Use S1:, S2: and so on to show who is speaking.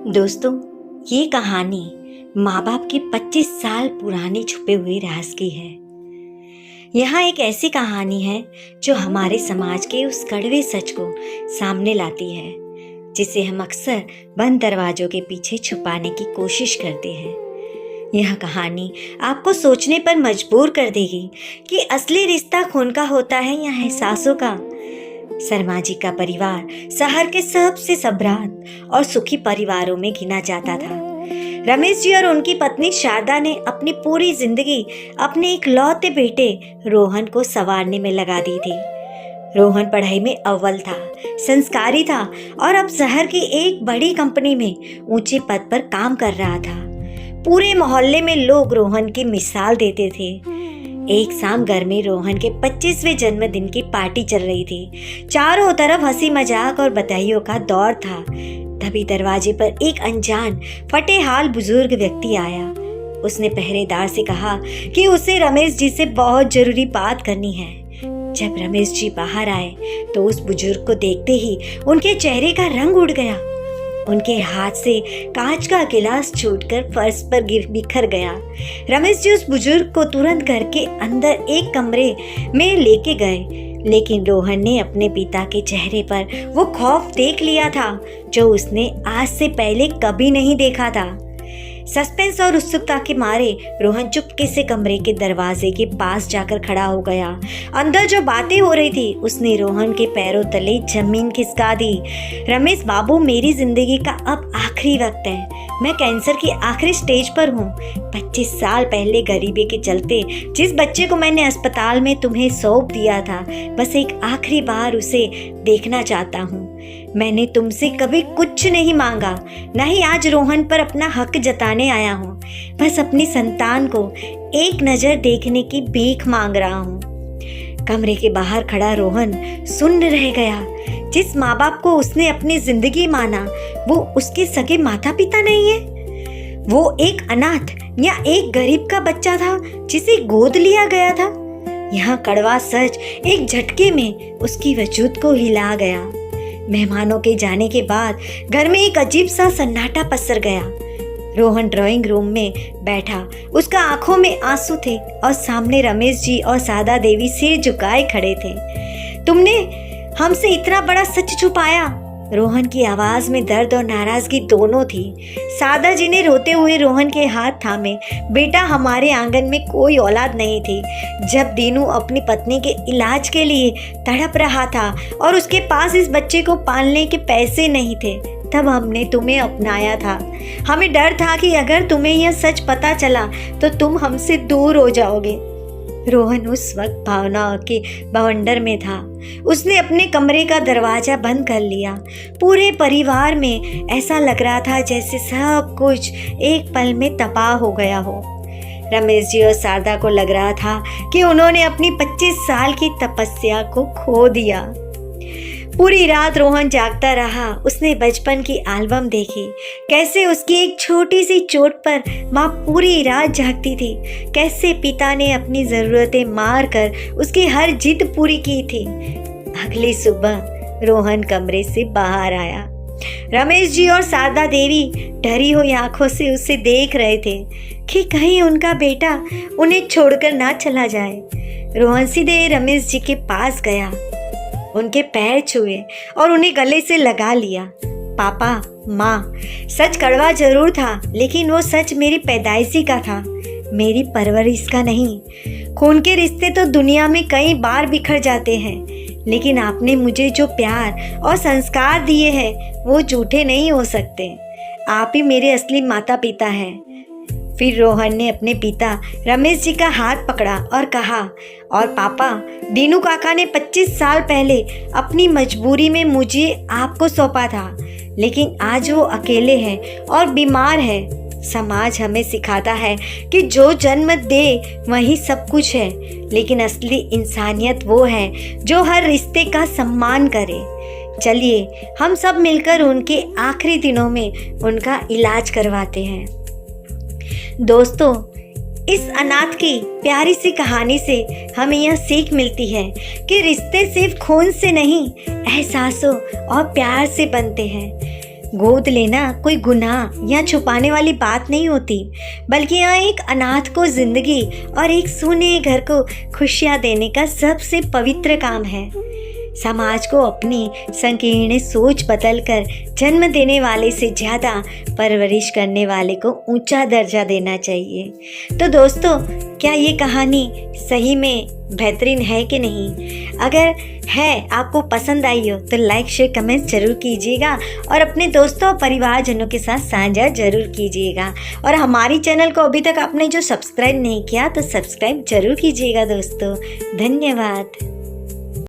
S1: दोस्तों, ये कहानी माँ बाप की 25 साल पुरानी छुपे हुए राज की है। यहाँ एक ऐसी कहानी है जो हमारे समाज के उस कड़वे सच को सामने लाती है जिसे हम अक्सर बंद दरवाजों के पीछे छुपाने की कोशिश करते हैं। यह कहानी आपको सोचने पर मजबूर कर देगी कि असली रिश्ता खून का होता है या एहसासों का। शर्मा जी का परिवार शहर के सबसे सम्भ्रांत और सुखी परिवारों में गिना जाता था। रमेश जी और उनकी पत्नी शारदा ने अपनी पूरी जिंदगी अपने इकलौते बेटे रोहन को संवारने में लगा दी थी। रोहन पढ़ाई में अव्वल था, संस्कारी था और अब शहर की एक बड़ी कंपनी में ऊंचे पद पर काम कर रहा था। पूरे मोहल्ले में लोग रोहन की मिसाल देते थे। एक शाम घर में रोहन के 25वें जन्मदिन की पार्टी चल रही थी। चारों तरफ हंसी मजाक और बधाइयों का दौर था। तभी दरवाजे पर एक अनजान फटेहाल बुजुर्ग व्यक्ति आया। उसने पहरेदार से कहा कि उसे रमेश जी से बहुत जरूरी बात करनी है। जब रमेश जी बाहर आए तो उस बुजुर्ग को देखते ही उनके चेहरे का रंग उड़ गया। उनके हाथ से कांच का गिलास छूटकर फर्श पर बिखर गया। रमेश जी उस बुजुर्ग को तुरंत घर के अंदर एक कमरे में लेके गए, लेकिन रोहन ने अपने पिता के चेहरे पर वो खौफ देख लिया था जो उसने आज से पहले कभी नहीं देखा था। सस्पेंस और उत्सुकता के मारे रोहन चुपके से कमरे के दरवाजे के पास जाकर खड़ा हो गया। अंदर जो बातें हो रही थी उसने रोहन के पैरों तले जमीन खिसका दी। रमेश बाबू, मेरी जिंदगी का अब आखिरी वक्त है। मैं कैंसर की आखिरी स्टेज पर हूँ। 25 साल पहले गरीबी के चलते जिस बच्चे को मैंने अस्पताल में तुम्हें सौंप दिया था, बस एक आखिरी बार उसे देखना चाहता हूँ। मैंने तुमसे कभी कुछ नहीं मांगा, न ही आज रोहन पर अपना हक जताने आया हूँ। बस अपनी संतान को एक नजर देखने की भीख मांग रहा हूँ। कमरे के बाहर खड़ा रोहन सुन्न रह गया। जिस माँ बाप को उसने अपनी जिंदगी माना वो उसके सगे माता पिता नहीं है। वो एक अनाथ या एक गरीब का बच्चा था जिसे गोद लिया गया था। यहाँ कड़वा सच एक झटके में उसकी वजूद को हिला गया। मेहमानों के जाने के बाद घर में एक अजीब सा सन्नाटा पसर गया। रोहन ड्राइंग रूम में बैठा, उसका आंखों में आंसू थे और सामने रमेश जी और सादा देवी सिर झुकाए खड़े थे। तुमने हमसे इतना बड़ा सच छुपाया। रोहन की आवाज में दर्द और नाराजगी दोनों थी। सादा जी ने रोते हुए रोहन के हाथ थामे, बेटा, हमारे आंगन में कोई औलाद नहीं थी। जब दीनू अपनी पत्नी के इलाज के लिए तड़प रहा था और उसके पास इस बच्चे को पालने के पैसे नहीं थे, तब हमने तुम्हें अपनाया था। हमें डर था कि अगर तुम्हें यह सच पता चला तो तुम हमसे दूर हो जाओगे। रोहन उस वक्त भावनाओं के बवंडर में था। उसने अपने कमरे का दरवाजा बंद कर लिया। पूरे परिवार में ऐसा लग रहा था जैसे सब कुछ एक पल में तबाह हो गया हो। रमेश जी और शारदा को लग रहा था कि उन्होंने अपनी 25 साल की तपस्या को खो दिया। पूरी रात रोहन जागता रहा। उसने बचपन की एल्बम देखी, कैसे उसकी एक छोटी सी चोट पर माँ पूरी रात जागती थी, कैसे पिता ने अपनी ज़रूरतें मार कर उसकी हर जिद पूरी की थी। अगली सुबह रोहन कमरे से बाहर आया। रमेश जी और शारदा देवी डरी हुई आंखों से उसे देख रहे थे कि कहीं उनका बेटा उन्हें छोड़कर ना चला जाए। रोहन सीधे रमेश जी के पास गया, उनके पैर छुए और उन्हें गले से लगा लिया। पापा, माँ, सच कड़वा जरूर था, लेकिन वो सच मेरी पैदाइशी का था, मेरी परवरिश का नहीं। खून के रिश्ते तो दुनिया में कई बार बिखर जाते हैं, लेकिन आपने मुझे जो प्यार और संस्कार दिए हैं वो झूठे नहीं हो सकते। आप ही मेरे असली माता पिता हैं। फिर रोहन ने अपने पिता रमेश जी का हाथ पकड़ा और कहा, और पापा, दीनू काका ने 25 साल पहले अपनी मजबूरी में मुझे आपको सौंपा था, लेकिन आज वो अकेले हैं और बीमार है। समाज हमें सिखाता है कि जो जन्म दे वही सब कुछ है, लेकिन असली इंसानियत वो है जो हर रिश्ते का सम्मान करे। चलिए हम सब मिलकर उनके आखिरी दिनों में उनका इलाज करवाते हैं। दोस्तों, इस अनाथ की प्यारी सी कहानी से हमें यह सीख मिलती है कि रिश्ते सिर्फ खून से नहीं, एहसासों और प्यार से बनते हैं। गोद लेना कोई गुनाह या छुपाने वाली बात नहीं होती, बल्कि यह एक अनाथ को जिंदगी और एक सूने घर को खुशियाँ देने का सबसे पवित्र काम है। समाज को अपनी संकीर्ण सोच बदलकर जन्म देने वाले से ज़्यादा परवरिश करने वाले को ऊंचा दर्जा देना चाहिए। तो दोस्तों, क्या ये कहानी सही में बेहतरीन है कि नहीं? अगर है, आपको पसंद आई हो तो लाइक शेयर कमेंट जरूर कीजिएगा और अपने दोस्तों और परिवारजनों के साथ साझा जरूर कीजिएगा। और हमारी चैनल को अभी तक आपने जो सब्सक्राइब नहीं किया तो सब्सक्राइब जरूर कीजिएगा दोस्तों। धन्यवाद।